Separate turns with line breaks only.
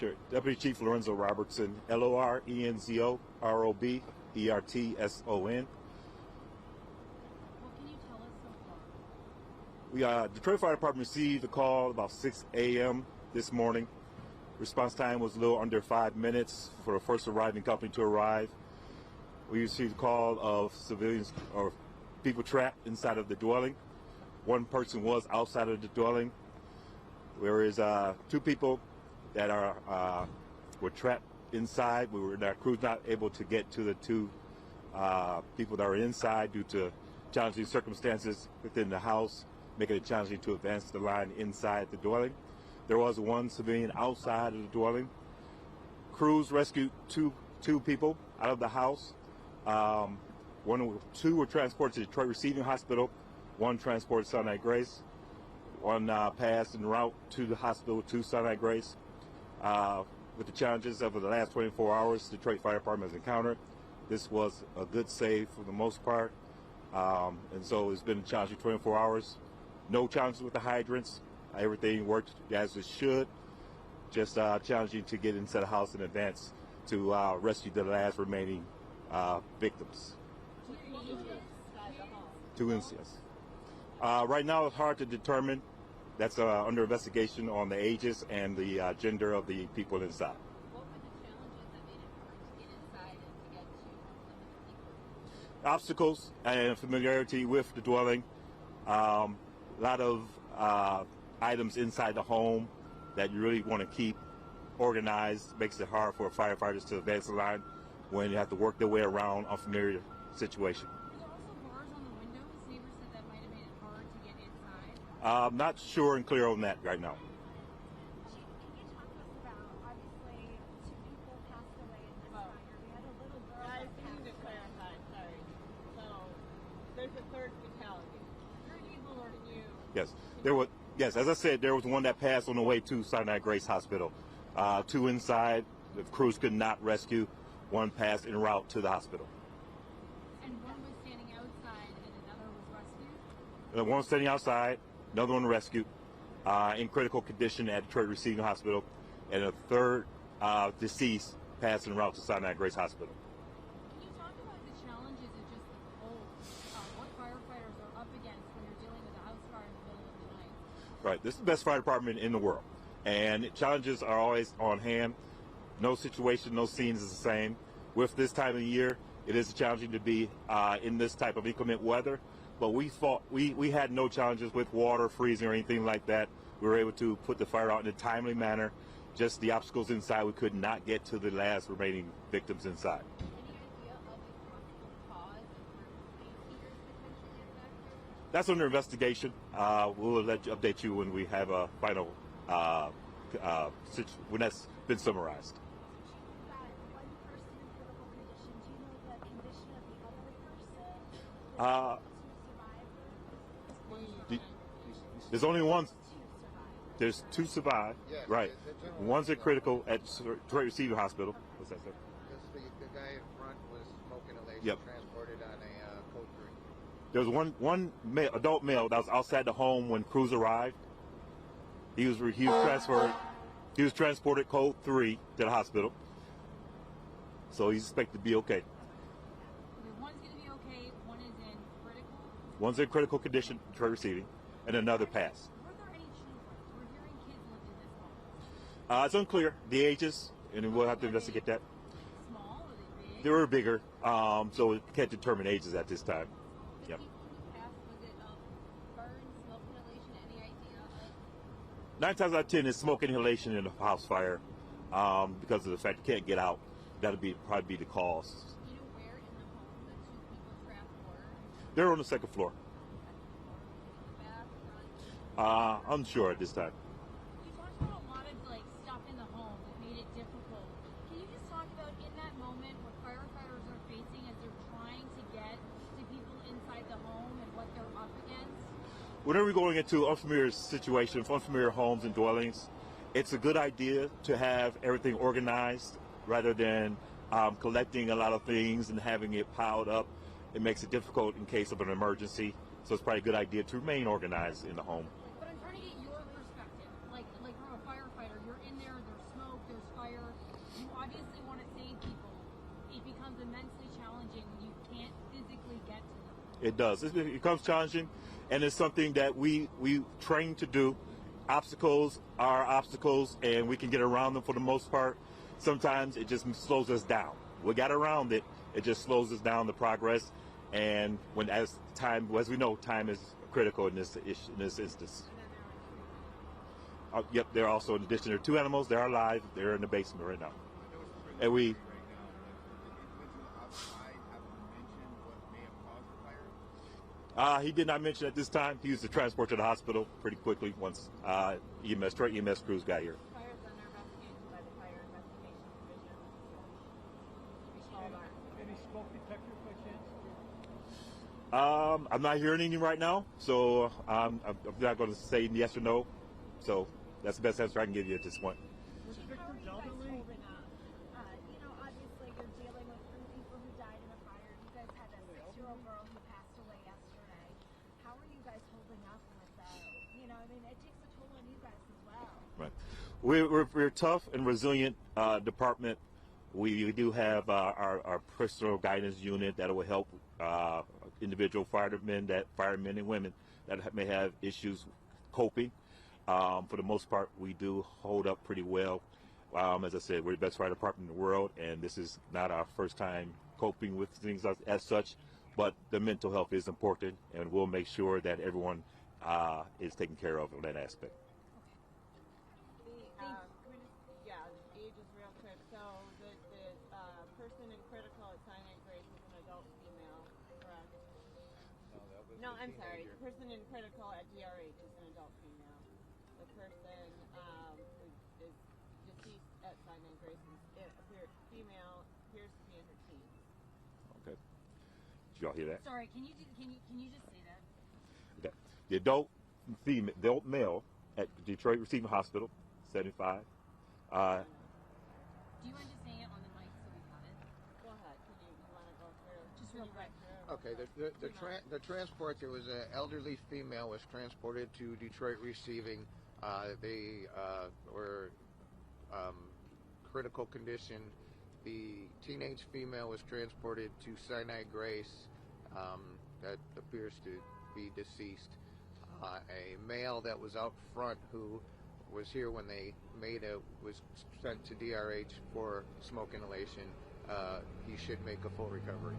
Sure. Deputy Chief Lorenzo Robertson, Lorenzo Robertson.
What can you tell us so far?
Detroit Fire Department received a call about 6 a.m. this morning. Response time was a little under 5 minutes for the first arriving company to arrive. We received a call of civilians or people trapped inside of the dwelling. One person was outside of the dwelling. There is 2 people that were trapped inside. Our crew's not able to get to the 2 people that are inside due to challenging circumstances within the house, making it challenging to advance the line inside the dwelling. There was 1 civilian outside of the dwelling. Crews rescued two people out of the house. 2 were transported to Detroit Receiving Hospital. 1 transported to Sinai Grace. 1 passed en route to the hospital to Sinai Grace. With the challenges of the last 24 hours Detroit Fire Department has encountered, this was a good save for the most part. And so it's been a challenging 24 hours. No challenges with the hydrants. Everything worked as it should. Just challenging to get inside the house in advance to rescue the last remaining victims. 2 incidents. Right now it's hard to determine. That's under investigation on the ages and the gender of the people inside.
What were the challenges that made it hard to get inside and to get to some of the people?
Obstacles and familiarity with the dwelling. A lot of items inside the home that you really want to keep organized. Makes it hard for firefighters to advance the line when you have to work their way around unfamiliar situation.
Were there also bars on the windows? Neighbors said that might have made it hard to get inside.
I'm not sure and clear on that right now.
Chief, can you talk to us about, obviously, 2 people passed away in this fire. We had a little girl
I
that
need
passed
to
away.
clarify, sorry. So, there's a 3rd fatality.
3 people are you.
Yes, as I said, there was 1 that passed on the way to Sinai Grace Hospital. 2 inside, the crews could not rescue. 1 passed en route to the hospital.
And 1 was standing outside and another was rescued?
1 standing outside, another 1 rescued in critical condition at Detroit Receiving Hospital, and a 3rd deceased passed en route to Sinai Grace Hospital.
Can you talk about the challenges of just the cold? What firefighters are up against when you're dealing with a house fire in the middle of the night?
Right, this is the best fire department in the world, and challenges are always on hand. No situation, no scenes is the same. With this time of year, it is challenging to be in this type of inclement weather, but we had no challenges with water, freezing, or anything like that. We were able to put the fire out in a timely manner. Just the obstacles inside, we could not get to the last remaining victims inside.
Any idea of the possible cause of where space heaters potentially affected?
That's under investigation. We'll update you when we have a final, when that's been summarized.
Chief, we've got 1 person in critical condition. Do you know the condition of the other person? 2 survivors?
There's only 1.
2 survived.
There's 2 survived.
Yes,
Right.
the general-
1's in critical at Detroit Receiving Hospital. What's that, sir?
The guy in front was smoking inhalation,
Yep.
transported on a code 3.
There was one adult male that was outside the home when crews arrived. He was transferred. He was transported code 3 to the hospital. So he's expected to be okay.
Okay, 1's going to be okay, 1 is in critical.
1's in critical condition, Detroit Receiving, and another passed.
Were there any children? We're hearing kids lived in this home.
It's unclear the ages, and we'll have to investigate that.
Small? Were they big?
They were bigger, so we can't determine ages at this time.
The
Yep.
people who passed, was it burn, smoke inhalation, any idea of?
9 times out of 10 is smoke inhalation in a house fire because of the fact you can't get out. That'll probably be the cause.
Do you know where in the home the 2 people trapped were?
They're on the 2nd floor.
In the back, front?
Unsure at this time.
You talked about a lot of stuff in the home that made it difficult. Can you just talk about in that moment what firefighters are facing as they're trying to get to people inside the home and what they're up against?
Whenever we're going into unfamiliar situations, unfamiliar homes and dwellings, it's a good idea to have everything organized rather than collecting a lot of things and having it piled up. It makes it difficult in case of an emergency. So it's probably a good idea to remain organized in the home.
But I'm trying to get your perspective. Like from a firefighter, you're in there, there's smoke, there's immensely challenging when you can't physically get to them.
It does. It becomes challenging, and it's something that we train to do. Obstacles are obstacles, and we can get around them for the most part. Sometimes it just slows us down. We got around it. It just slows us down the progress. And as we know, time is critical in this instance. Yep, they're also, in addition, there are 2 animals. They're alive. They're in the basement right now. And we. He did not mention at this time. He used to transport to the hospital pretty quickly once EMS crews got here.
Fire is under investigation by the Fire Investigation Division.
Any smoke detectors by chance?
I'm not hearing anything right now, so I'm not going to say yes or no. So that's the best answer I can give you at this point.
Chief, how are you guys holding up? Obviously you're dealing with 3 people who died in a fire. You guys had a 6-year-old girl who passed away yesterday. How are you guys holding up with that? It takes a toll on you guys as well.
Right. We're tough and resilient department. We do have our personal guidance unit that will help individual firemen and women that may have issues coping. For the most part, we do hold up pretty well. As I said, we're the best fire department in the world, and this is not our first time coping with things as such, but the mental health is important, and we'll make sure that everyone is taken care of in that aspect.
Age is real quick. So the person in critical at Sinai Grace is an adult female, correct? No, I'm sorry. The person in critical at DRH is an adult female. The person who is deceased at Sinai Grace is female, appears to be in her teens.
Okay. Did y'all hear that?
Sorry, can you just say that?
Okay. The adult male at Detroit Receiving Hospital, 75.
Do you mind just saying it on the mic so we got it?
Go ahead. You want to go through?
Just real quick.
Okay, the transport, there was an elderly female was transported to Detroit Receiving. They were critical condition. The teenage female was transported to Sinai Grace. That appears to be deceased. A male that was out front who was here when they was sent to DRH for smoke inhalation. He should make a full recovery.